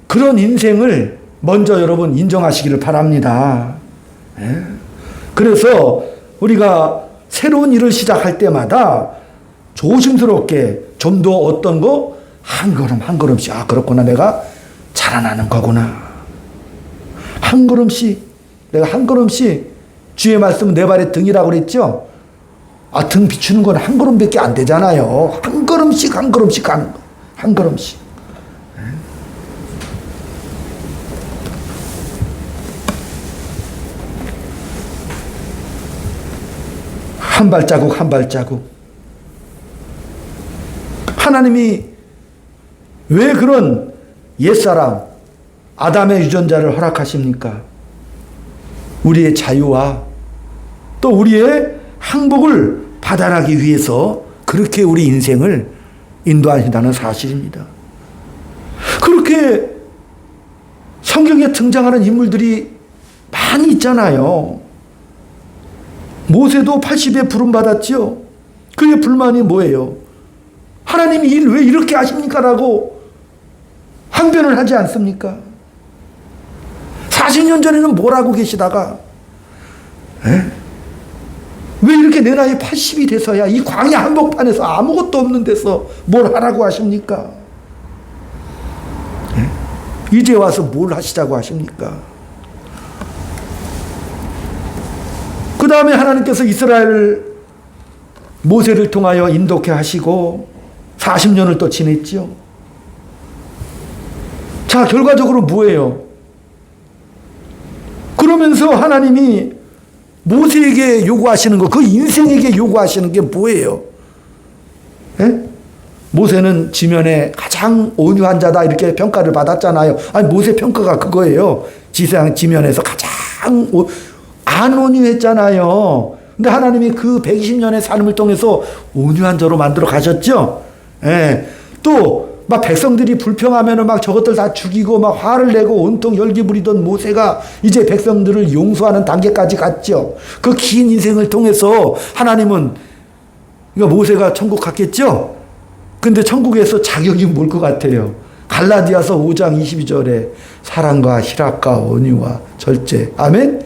그런 인생을 먼저 여러분 인정하시기를 바랍니다. 그래서 우리가 새로운 일을 시작할 때마다 조심스럽게 좀 더 어떤 거 한 걸음 한 걸음씩 그렇구나 내가 자라나는 거구나. 한 걸음씩 내가 한 걸음씩 주의 말씀은 내 발의 등이라고 그랬죠. 등 비추는 건 한 걸음밖에 안 되잖아요. 한 걸음씩 한 걸음씩 가는 거. 한 걸음씩. 한 발자국 한 발자국. 하나님이 왜 그런 옛사람 아담의 유전자를 허락하십니까? 우리의 자유와 또 우리의 행복을 받아나기 위해서 그렇게 우리 인생을 인도하신다는 사실입니다. 그렇게 성경에 등장하는 인물들이 많이 있잖아요. 모세도 80에 부름받았죠. 그의 불만이 뭐예요? 하나님이 일 왜 이렇게 하십니까? 라고 항변을 하지 않습니까? 40년 전에는 뭘 하고 계시다가 왜 이렇게 내 나이 80이 돼서야 이 광야 한복판에서 아무것도 없는 데서 뭘 하라고 하십니까? 이제 와서 뭘 하시자고 하십니까? 그 다음에 하나님께서 이스라엘 모세를 통하여 인도케 하시고 40년을 또 지냈죠. 자, 결과적으로 뭐예요? 그러면서 하나님이 모세에게 요구하시는 거, 그 인생에게 요구하시는 게 뭐예요? 모세는 지면에 가장 온유한 자다 이렇게 평가를 받았잖아요. 모세 평가가 그거예요. 지면에서 가장 안 온유했잖아요. 근데 하나님이 그 120년의 삶을 통해서 온유한 자로 만들어 가셨죠. 또 막 백성들이 불평하면은 막 저것들 다 죽이고 막 화를 내고 온통 열기 부리던 모세가 이제 백성들을 용서하는 단계까지 갔죠. 그 긴 인생을 통해서 하나님은 그러니까 모세가 천국 갔겠죠. 근데 천국에서 자격이 뭘 것 같아요? 갈라디아서 5장 22절에 사랑과 희락과 온유와 절제. 아멘?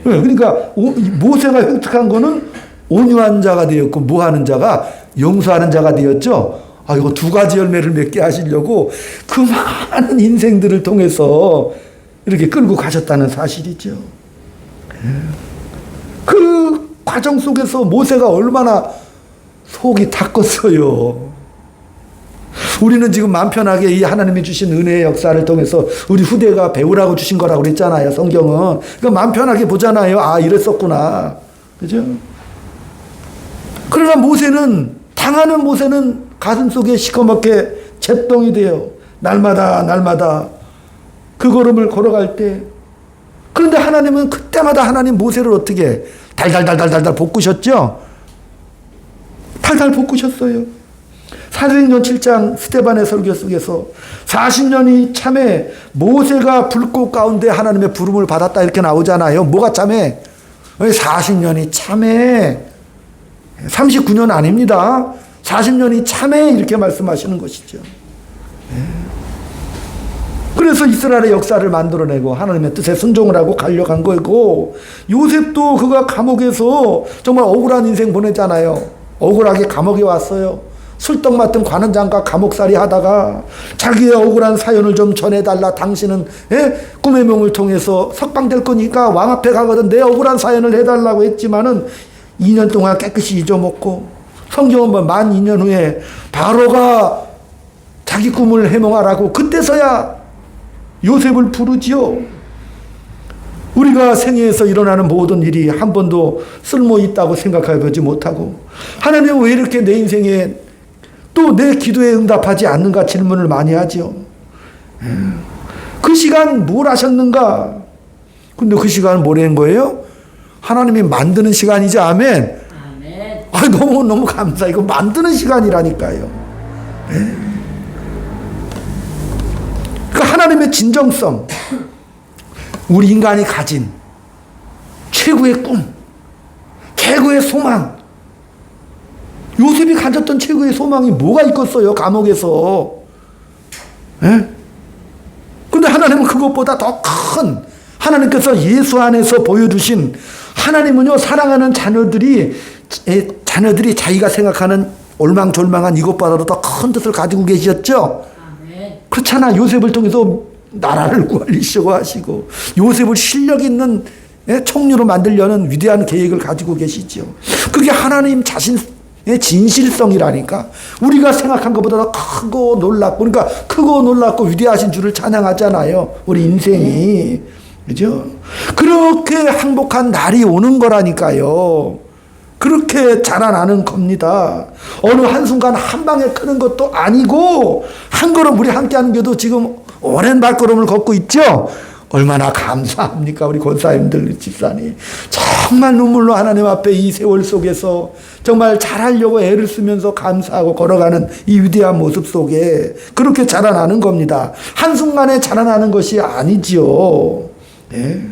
그러니까 모세가 획득한 거는 온유한 자가 되었고 뭐 하는 자가? 용서하는 자가 되었죠. 이거 두 가지 열매를 맺게 하시려고 그 많은 인생들을 통해서 이렇게 끌고 가셨다는 사실이죠. 그 과정 속에서 모세가 얼마나 속이 탔겠어요. 우리는 지금 마음 편하게 이 하나님이 주신 은혜의 역사를 통해서 우리 후대가 배우라고 주신 거라고 그랬잖아요. 성경은. 그러니까 마음 편하게 보잖아요. 이랬었구나. 그죠? 그러나 당하는 모세는 가슴 속에 시커멓게 잿덩이 돼요. 날마다 그 걸음을 걸어갈 때. 그런데 하나님은 그때마다 하나님 모세를 어떻게 달달달달달달 볶으셨죠? 달달 볶으셨어요. 사도행전 7장 스데반의 설교 속에서 40년이 참에 모세가 불꽃 가운데 하나님의 부름을 받았다 이렇게 나오잖아요. 뭐가 참에? 40년이 참에 39년 아닙니다. 40년이 참에 이렇게 말씀하시는 것이죠. 그래서 이스라엘의 역사를 만들어내고 하나님의 뜻에 순종을 하고 가려간 거고, 요셉도 그가 감옥에서 정말 억울한 인생 보내잖아요. 억울하게 감옥에 왔어요. 술떡 맡은 관원장과 감옥살이 하다가 자기의 억울한 사연을 좀 전해달라. 당신은 꿈의 명을 통해서 석방될 거니까 왕 앞에 가거든 내 억울한 사연을 해달라고 했지만은 2년 동안 깨끗이 잊어먹고, 성경은 만 2년 후에 바로가 자기 꿈을 해몽하라고 그때서야 요셉을 부르지요. 우리가 생애에서 일어나는 모든 일이 한 번도 쓸모 있다고 생각해 보지 못하고, 하나님은 왜 이렇게 내 인생에 또 내 기도에 응답하지 않는가 질문을 많이 하죠. 그 시간 뭘 하셨는가? 근데 그 시간은 뭐라는 거예요? 하나님이 만드는 시간이죠. 아멘. 아멘. 아, 너무 감사. 이거 만드는 시간이라니까요. 예? 그 하나님의 진정성, 우리 인간이 가진 최고의 꿈, 최고의 소망. 요셉이 가졌던 최고의 소망이 뭐가 있겠어요? 감옥에서. 예? 근데 하나님은 그것보다 더 큰, 하나님께서 예수 안에서 보여주신, 하나님은요, 사랑하는 자녀들이 자기가 생각하는 올망졸망한 이것보다도 더 큰 뜻을 가지고 계셨죠? 아멘. 그렇잖아. 요셉을 통해서 나라를 구하시고 하시고, 요셉을 실력 있는 총리로 만들려는 위대한 계획을 가지고 계시죠. 그게 하나님 자신의 진실성이라니까. 우리가 생각한 것보다 더 크고 놀랍고, 그러니까 크고 놀랍고 위대하신 주를 찬양하잖아요. 우리 인생이. 그죠? 그렇게 행복한 날이 오는 거라니까요. 그렇게 자라나는 겁니다. 어느 한순간 한 방에 크는 것도 아니고, 한 걸음 우리 함께 하는 게도 지금 오랜 발걸음을 걷고 있죠? 얼마나 감사합니까? 우리 권사님들, 집사님. 정말 눈물로 하나님 앞에 이 세월 속에서 정말 잘하려고 애를 쓰면서 감사하고 걸어가는 이 위대한 모습 속에 그렇게 자라나는 겁니다. 한순간에 자라나는 것이 아니지요. 네.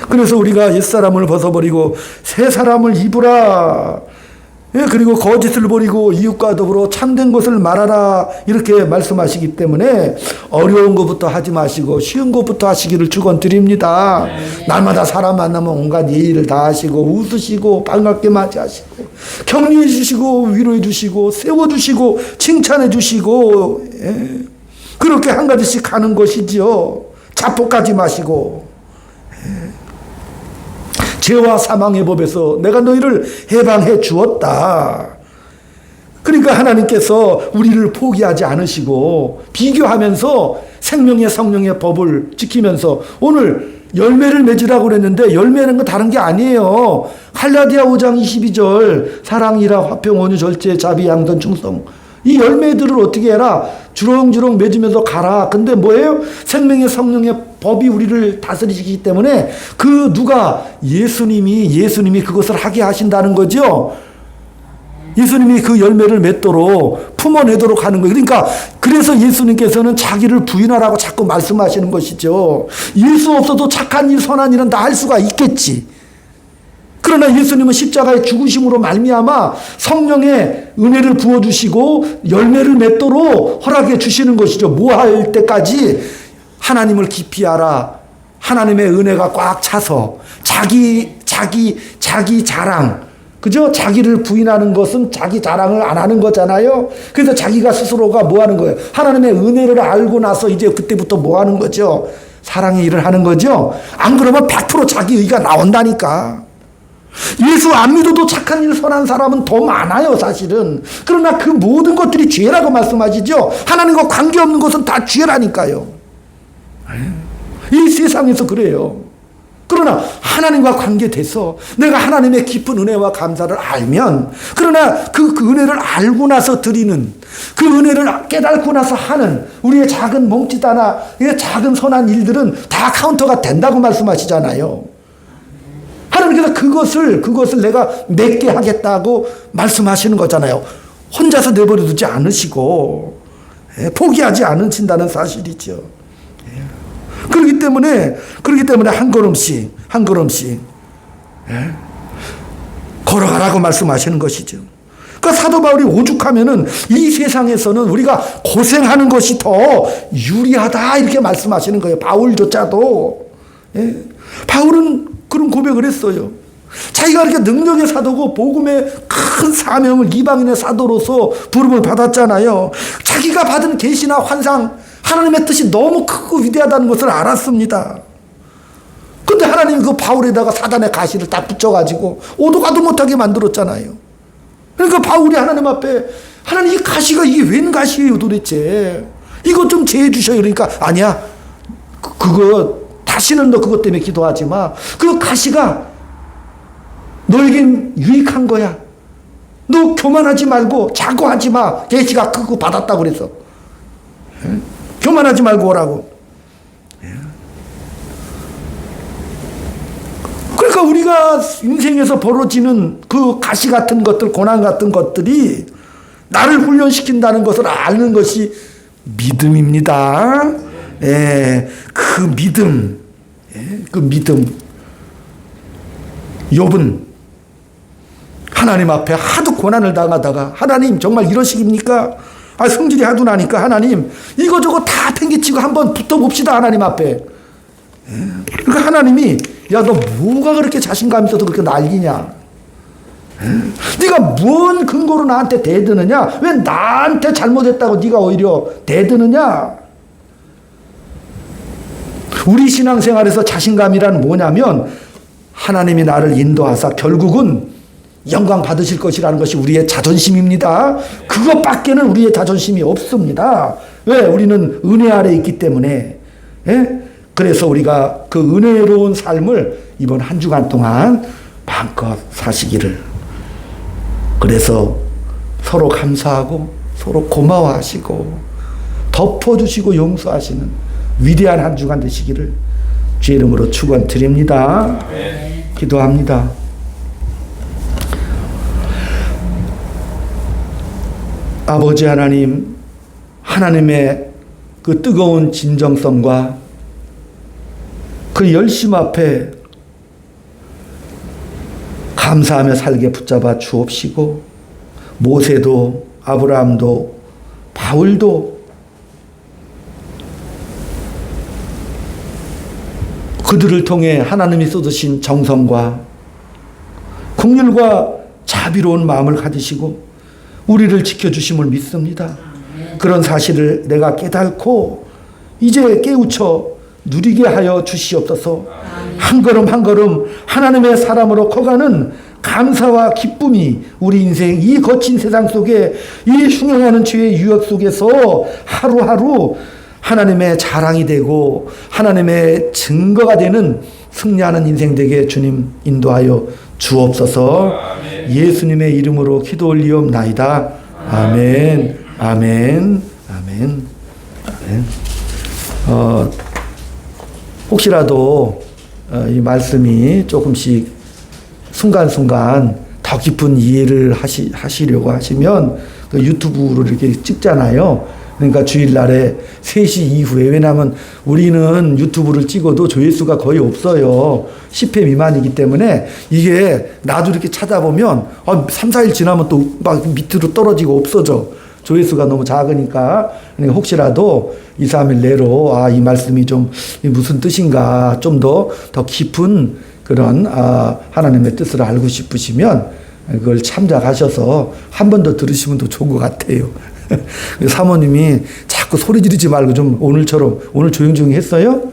그래서 우리가 옛사람을 벗어버리고 새 사람을 입으라. 예, 그리고 거짓을 버리고 이웃과 더불어 참된 것을 말하라. 이렇게 말씀하시기 때문에 어려운 것부터 하지 마시고 쉬운 것부터 하시기를 축원드립니다. 날마다 사람 만나면 온갖 예의를 다 하시고 웃으시고 반갑게 맞이하시고 격려해 주시고 위로해 주시고 세워 주시고 칭찬해 주시고, 예, 그렇게 한 가지씩 하는 것이지요. 자폭하지 마시고. 죄와 사망의 법에서 내가 너희를 해방해 주었다. 그러니까 하나님께서 우리를 포기하지 않으시고 비교하면서 생명의 성령의 법을 지키면서 오늘 열매를 맺으라고 그랬는데 열매는 건 다른 게 아니에요. 갈라디아 5장 22절 사랑이라 화평 온유 절제 자비 양선 충성, 이 열매들을 어떻게 해라? 주렁주렁 맺으면서 가라. 근데 뭐예요? 생명의 성령의 법이 우리를 다스리시기 때문에 그 누가 예수님이 그것을 하게 하신다는 거죠. 예수님이 그 열매를 맺도록 품어내도록 하는 거예요. 그러니까 그래서 예수님께서는 자기를 부인하라고 자꾸 말씀하시는 것이죠. 예수 없어도 착한 일 선한 일은 다 할 수가 있겠지. 그러나 예수님은 십자가의 죽으심으로 말미암아 성령의 은혜를 부어주시고 열매를 맺도록 허락해 주시는 것이죠. 뭐 할 때까지? 하나님을 깊이 알아. 하나님의 은혜가 꽉 차서 자기 자랑, 그죠? 자기를 부인하는 것은 자기 자랑을 안 하는 거잖아요. 그래서 자기가 스스로가 뭐 하는 거예요? 하나님의 은혜를 알고 나서 이제 그때부터 뭐 하는 거죠? 사랑의 일을 하는 거죠. 안 그러면 100% 자기 의가 나온다니까. 예수 안 믿어도 착한 일 선한 사람은 더 많아요, 사실은. 그러나 그 모든 것들이 죄라고 말씀하시죠. 하나님과 관계없는 것은 다 죄라니까요. 이 세상에서 그래요. 그러나 하나님과 관계돼서 내가 하나님의 깊은 은혜와 감사를 알면, 그러나 그 은혜를 알고 나서 드리는, 그 은혜를 깨닫고 나서 하는 우리의 작은 몸짓 하나, 작은 선한 일들은 다 카운터가 된다고 말씀하시잖아요. 하나님께서 그것을 내가 맺게 하겠다고 말씀하시는 거잖아요. 혼자서 내버려 두지 않으시고, 포기하지 않으신다는 사실이죠. 그렇기 때문에 한 걸음씩 걸어가라고 말씀하시는 것이죠. 그러니까 사도 바울이 오죽하면은 이 세상에서는 우리가 고생하는 것이 더 유리하다 이렇게 말씀하시는 거예요. 바울조차도. 바울은 그런 고백을 했어요. 자기가 이렇게 능력의 사도고 복음의 큰 사명을 이방인의 사도로서 부름을 받았잖아요. 자기가 받은 계시나 환상, 하나님의 뜻이 너무 크고 위대하다는 것을 알았습니다. 근데 하나님이 그 바울에다가 사단의 가시를 딱 붙여가지고 오도 가도 못하게 만들었잖아요. 그러니까 바울이 하나님 앞에, 하나님 이 가시가 이게 웬 가시예요 도대체? 이것 좀 제해 주셔요. 그러니까 아니야. 그거 다시는 너 그것 때문에 기도하지 마. 그 가시가 너에겐 유익한 거야. 너 교만하지 말고 자고하지 마. 계시가 크고 받았다고 그래서. 교만하지 말고 오라고. 그러니까 그러니까 우리가 인생에서 벌어지는 그 가시 같은 것들, 고난 같은 것들이 나를 훈련시킨다는 것을 아는 것이 믿음입니다. 예, 그 믿음, 그 믿음. 욥은 하나님 앞에 하도 고난을 당하다가 하나님 정말 이러시깁니까? 성질이 하도 나니까 하나님 이거저거 다 팽개치고 한번 붙어봅시다 하나님 앞에. 그러니까 하나님이 야 너 뭐가 그렇게 자신감 있어서 그렇게 난리냐? 네가 뭔 근거로 나한테 대드느냐? 왜 나한테 잘못했다고 네가 오히려 대드느냐? 우리 신앙생활에서 자신감이란 뭐냐면 하나님이 나를 인도하사 결국은 영광 받으실 것이라는 것이 우리의 자존심입니다. 그것밖에는 우리의 자존심이 없습니다. 왜? 우리는 은혜 아래 있기 때문에. 그래서 우리가 그 은혜로운 삶을 이번 한 주간 동안 마음껏 사시기를. 그래서 서로 감사하고 서로 고마워하시고 덮어주시고 용서하시는 위대한 한 주간 되시기를 주의 이름으로 축원드립니다. 기도합니다. 아버지 하나님, 하나님의 그 뜨거운 진정성과 그 열심 앞에 감사하며 살게 붙잡아 주옵시고 모세도 아브라함도 바울도 그들을 통해 하나님이 쏟으신 정성과 긍휼과 자비로운 마음을 가지시고 우리를 지켜주심을 믿습니다. 그런 사실을 내가 깨닫고 이제 깨우쳐 누리게 하여 주시옵소서. 한 걸음 한 걸음 하나님의 사람으로 커가는 감사와 기쁨이 우리 인생 이 거친 세상 속에 이 흉흉하는 죄의 유역 속에서 하루하루 하나님의 자랑이 되고 하나님의 증거가 되는 승리하는 인생 되게 주님 인도하여 주옵소서. 예수님의 이름으로 기도 올리옵나이다. 아멘. 아멘. 아멘. 아멘. 혹시라도 이 말씀이 조금씩 순간순간 더 깊은 이해를 하시려고 하시면 그 유튜브로 이렇게 찍잖아요. 그러니까 주일날에 3시 이후에, 왜냐하면 우리는 유튜브를 찍어도 조회수가 거의 없어요. 10회 미만이기 때문에 이게 나도 이렇게 찾아보면 3, 4일 지나면 또 막 밑으로 떨어지고 없어져. 조회수가 너무 작으니까. 그러니까 혹시라도 2, 3일 내로 이 말씀이 좀 무슨 뜻인가 좀 더 깊은 그런 하나님의 뜻을 알고 싶으시면 그걸 참작하셔서 한 번 더 들으시면 더 좋은 것 같아요. 사모님이 자꾸 소리 지르지 말고 좀 오늘처럼 오늘 조용조용히 했어요?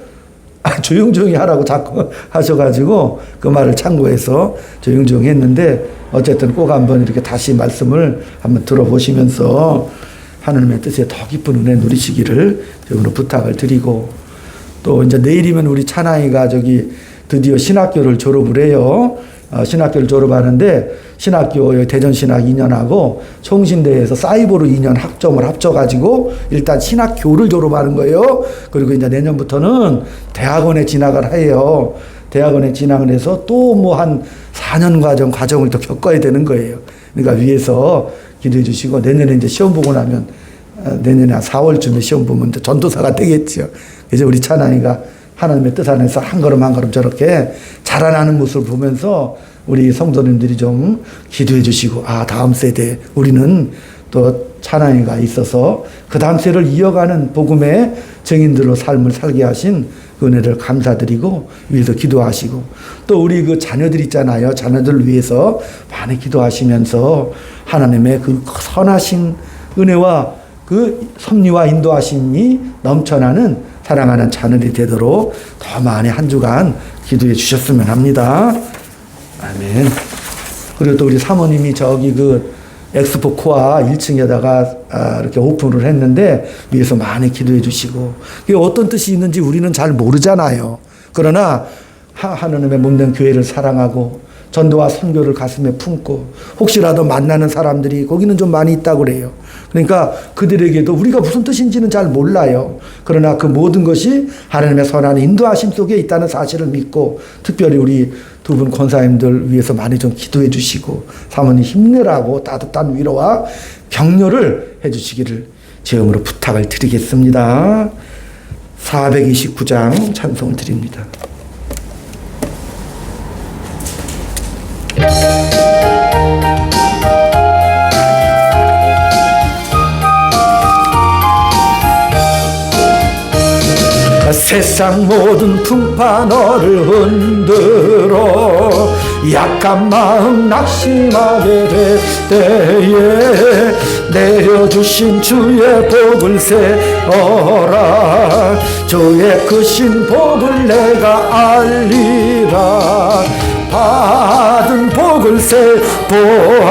조용조용히 하라고 자꾸 하셔가지고 그 말을 참고해서 조용조용히 했는데 어쨌든 꼭 한번 이렇게 다시 말씀을 한번 들어보시면서 하나님의 뜻에 더 깊은 은혜 누리시기를 저으로 부탁을 드리고 또 이제 내일이면 우리 찬아이가 드디어 신학교를 졸업을 해요. 신학교를 졸업하는데 신학교 대전신학 2년하고 총신대에서 사이버로 2년 학점을 합쳐가지고 일단 신학교를 졸업하는 거예요. 그리고 이제 내년부터는 대학원에 진학을 해요. 대학원에 진학을 해서 또 뭐 한 4년 과정을 또 겪어야 되는 거예요. 그러니까 위에서 기도해 주시고 내년에 이제 시험 보고 나면 내년에 한 4월쯤에 시험 보면 전도사가 되겠죠. 그래서 우리 찬아이가 하나님의 뜻 안에서 한 걸음 한 걸음 저렇게 자라나는 모습을 보면서 우리 성도님들이 좀 기도해 주시고 다음 세대 우리는 또 찬양이가 있어서 그 다음 세대를 이어가는 복음의 증인들로 삶을 살게 하신 그 은혜를 감사드리고 위해서 기도하시고 또 우리 그 자녀들 있잖아요. 자녀들을 위해서 많이 기도하시면서 하나님의 그 선하신 은혜와 그 섭리와 인도하심이 넘쳐나는 사랑하는 자녀들이 되도록 더 많이 한 주간 기도해 주셨으면 합니다. 아멘. 그리고 또 우리 사모님이 그 엑스포 코아 1층에다가 이렇게 오픈을 했는데 위에서 많이 기도해 주시고 그게 어떤 뜻이 있는지 우리는 잘 모르잖아요. 그러나 하나님의 몸된 교회를 사랑하고 전도와 선교를 가슴에 품고 혹시라도 만나는 사람들이 거기는 좀 많이 있다고 그래요. 그러니까 그들에게도 우리가 무슨 뜻인지는 잘 몰라요. 그러나 그 모든 것이 하나님의 선한 인도하심 속에 있다는 사실을 믿고 특별히 우리 두 분 권사님들 위해서 많이 좀 기도해 주시고 사모님 힘내라고 따뜻한 위로와 격려를 해 주시기를 제음으로 부탁을 드리겠습니다. 429장 찬송을 드립니다. 세상 모든 풍파 너를 흔들어 약한 마음 낙심하게 될 때에 내려주신 주의 복을 세어라. 주의 크신 복을 내가 알리라. 받은 복을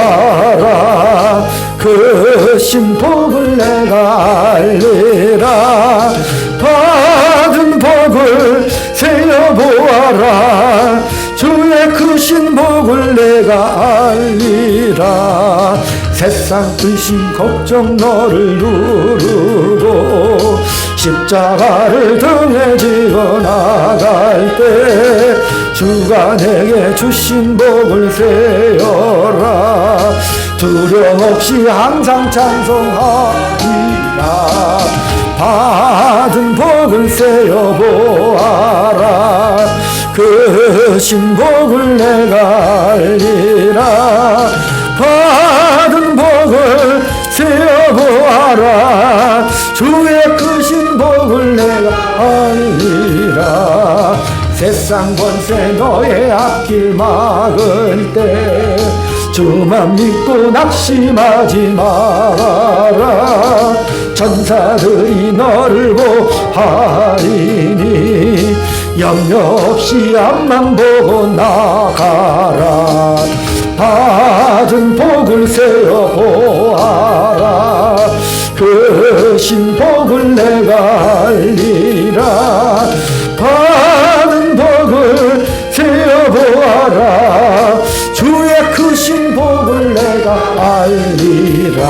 세보아라. 크신 복을 내가 알리라. 받은 복을 세어보아라. 주의 크신 복을 내가 알리라. 세상 근심 걱정 너를 누르고 십자가를 등에 지고 나갈 때 주가 내게 주신 복을 세어라. 두려움 없이 항상 찬송하리라. 받은 복을 세어보아라. 크신 복을 내가 알리라. 받은 복을 세어보아라. 주의 크신 복을 내가 알리라. 세상 권세 너의 앞길 막을 때 주만 믿고 낙심하지 말아라. 천사들이 너를 보하리니 염려 없이 앞만 보고 나가라. 받은 복을 세어보아라. 크신 복을 내가 알리라. 받은 복을 세어보아라. 주의 크신 복을 내가 알리라.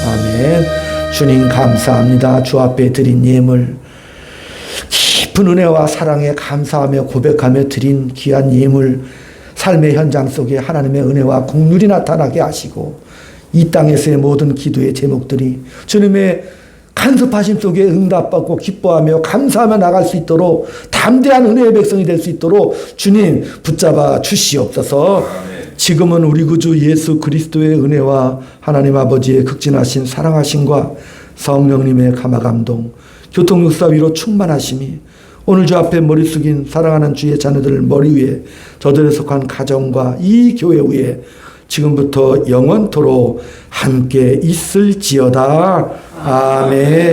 아멘. 주님 감사합니다. 주 앞에 드린 예물 깊은 은혜와 사랑에 감사하며 고백하며 드린 귀한 예물 삶의 현장 속에 하나님의 은혜와 긍휼이 나타나게 하시고 이 땅에서의 모든 기도의 제목들이 주님의 간섭하심 속에 응답받고 기뻐하며 감사하며 나갈 수 있도록 담대한 은혜의 백성이 될 수 있도록 주님 붙잡아 주시옵소서. 지금은 우리 구주 예수 그리스도의 은혜와 하나님 아버지의 극진하신 사랑하심과 성령님의 감화감동 교통육사 위로 충만하심이 오늘 주 앞에 머리 숙인 사랑하는 주의 자녀들 머리 위에 저들에 속한 가정과 이 교회 위에 지금부터 영원토록 함께 있을지어다. 아멘.